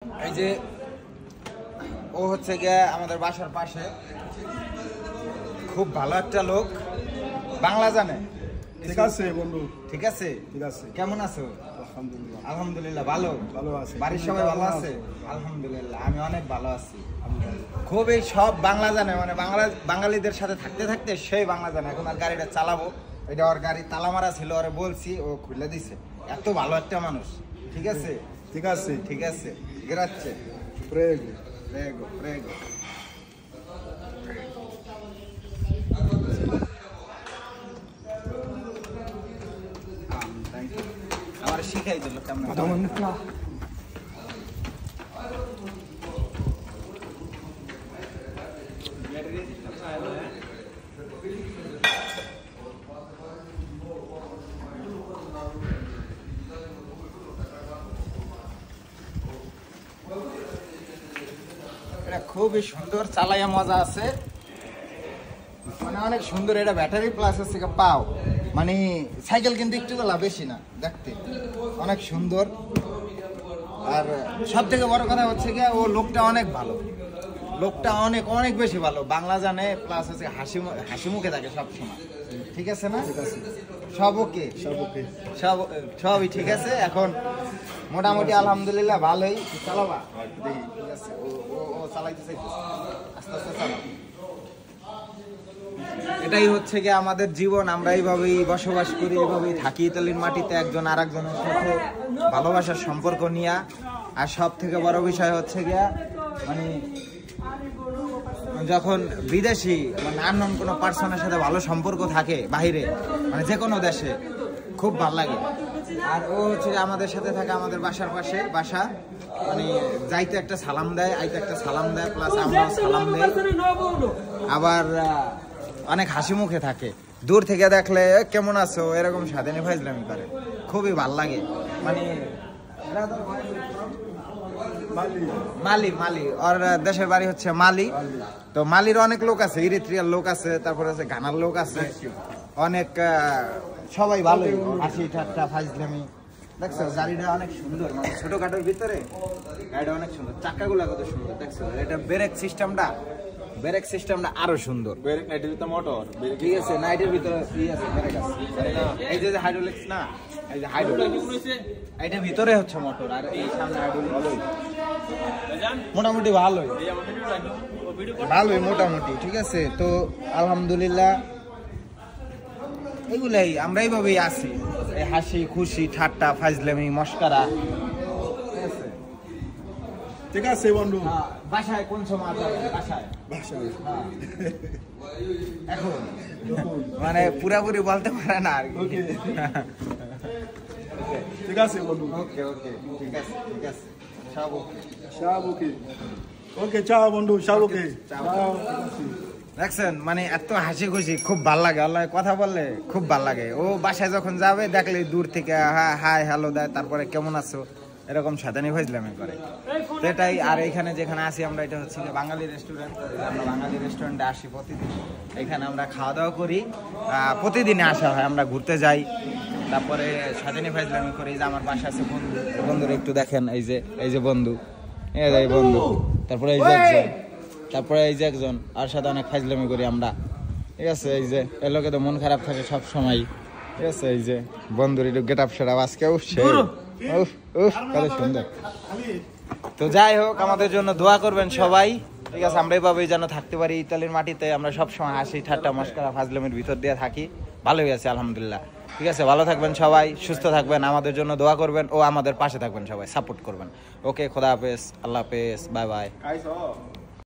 এই যে ও হচ্ছে গিয়ে আমাদের বাসার পাশে, খুব ভালো একটা লোক, বাংলা জানে। ঠিক আছে বন্ধু, ঠিক আছে, ঠিক আছে। কেমন আছো? আলহামদুলিল্লাহ। আলহামদুলিল্লাহ ভালো। ভালো আছে। বাড়ির সবাই ভালো আছে? আলহামদুলিল্লাহ আমি অনেক ভালো আছি। খুবই সব বাংলা জানে, মানে বাঙালিদের সাথে থাকতে থাকতে সেই বাংলা জানে। এখন আর গাড়িটা চালাবো, এটা ওর গাড়ি তালা মারা ছিল, ওরে বলছি, ও খুলে দিছে। এত ভালো একটা মানুষ। ঠিক আছে, ঠিক আছে, ঠিক আছে। গ্রাচ্ছে। Prego prego prego. আমার শিখাই দিল কেমন। এটা খুবই সুন্দর, চালাইয়া মজা আছে, মানে অনেক সুন্দর। এটা ব্যাটারি প্লাস হচ্ছে পাও, মানে সাইকেল কিন্তু একটু গলা বেশি না, দেখতে অনেক সুন্দর। আর সব থেকে বড় কথা হচ্ছে গিয়ে ও লোকটা অনেক ভালো, লোকটা অনেক অনেক বেশি ভালো, বাংলা জানে, প্লাস হচ্ছে হাসি মুখে থাকে সব সময়। ঠিক আছে না? ঠিক আছে, সব ওকে, সব ওকে, সবই ঠিক আছে। এখন মোটামুটি আলহামদুলিল্লাহ ভালোই। চালাবা দেখি, ঠিক আছে। ও চালাইতে চাইতেছে, আস্তে আস্তে চালাও। এটাই হচ্ছে গিয়ে আমাদের জীবন, আমরা এইভাবেই বসবাস করি, এইভাবেই থাকি ইতালির মাটিতে, একজন আর একজনের সাথে ভালোবাসার সম্পর্ক নিয়ে। আর সব থেকে বড় বিষয় হচ্ছে গিয়া, মানে যখন বিদেশি মানে আননোন কোনো পার্সনের সাথে ভালো সম্পর্ক থাকে বাহিরে, মানে যে কোনো দেশে, খুব ভালো লাগে। আর ও হচ্ছে আমাদের সাথে থাকে, আমাদের বাসার পাশে বাসা, মানে যাইতে একটা সালাম দেয়, আইতে একটা সালাম দেয়, প্লাস আমরাও সালাম দেই। আবার অনেক হাসি মুখে থাকে, দূর থেকে দেখলে কেমন আছো এরকম সাধারণ ফাইজলামি করে, খুবই ভাল লাগে। মানে মালি মালি, ওর দেশের বাড়ি হচ্ছে মালি। তো মালির অনেক লোক আছে, ইরিত্রিয়ার লোক আছে, তারপরে আছে ঘানার লোক আছে, অনেক সবাই ভালোই, হাসি ঠাট্টা ফাইজলামি। দেখছো গাড়িটা অনেক সুন্দর, মানে ছোটখাটোর ভিতরে গাড়িটা অনেক সুন্দর, চাকাগুলো কত সুন্দর দেখছো। এটা ব্রেক সিস্টেমটা আরো সুন্দর। ব্রেক নাইটের ভিতরে মোটর, ঠিক আছে, নাইটের ভিতরে কি আছে, ব্রেক আছে। এই যে হাইড্রোলিক্স না, এই যে হাইড্রোলিক্স, এইটার ভিতরে হচ্ছে মোটর, আর এই সামনে হাইড্রোলিক্স। মোটামুটি ভালোই মোটামুটি, ঠিক আছে। তো আলহামদুলিল্লাহ এগুলাই, আমরা এইভাবেই আছি, এই হাসি খুশি ঠাট্টা ফাইজলামি মস্কারা। ঠিক আছে বন্ধু। বাসায় কোন সময় যাবেন? বাসায় এখন মানে পুরাপুরি বলতে পারে না আর কি। ঠিক আছে বন্ধু। ওকে ওকে, ঠিক আছে ঠিক আছে, সব ওকে, সব ওকে। ওকে, চাও বন্ধু, সব ওকে। দেখছেন, মানে এত হাসি খুশি, খুব ভাল লাগে, আল্লাহ কথা বললে খুব ভাল লাগে। ও বাসায় যখন যাবে দেখলে দূর থেকে হাই হ্যালো দেয়, তারপরে কেমন আছো এরকম সাধারণ ফাইজলামি করে, সেটাই। আর এখানে যেখানে আসি আমরা, এটা হচ্ছে বাঙালি রেস্টুরেন্ট, আমরা বাঙালি রেস্টুরেন্টে আসি প্রতিদিন, এখানে আমরা খাওয়া দাওয়া করি, প্রতিদিনে আসা হয়, আমরা ঘুরতে যাই, তারপরে সাধারণ ফাইজলামি করি। যে আমার বাসা আছে বন্ধুরা একটু দেখেন, এই যে বন্ধু, এই বন্ধু, তারপরে এই যে একজন, আর সাথে অনেক ফাইজলামি করি আমরা, ঠিক আছে। এই যে এর লোকে তো মন খারাপ থাকে সব সময়, ঠিক আছে। এই যে বন্ধুর একটু গেট আপ সেট আপ আজকে কত সুন্দর। তো যাই হোক, আমাদের জন্য দোয়া করবেন সবাই, ঠিক আছে। আমরা এইভাবেই যেন থাকতে পারি ইতালির মাটিতে, আমরা সব সময় হাসি ঠাট্টা মস্করা ফাজলামির ভিতর দিয়ে থাকি, ভালোই আছে আলহামদুলিল্লাহ। ঠিক আছে, ভালো থাকবেন সবাই, সুস্থ থাকবেন, আমাদের জন্য দোয়া করবেন ও আমাদের পাশে থাকবেন, সবাই সাপোর্ট করবেন। ওকে, খোদা হাফেজ, আল্লাহ হাফেজ, বাই বাই।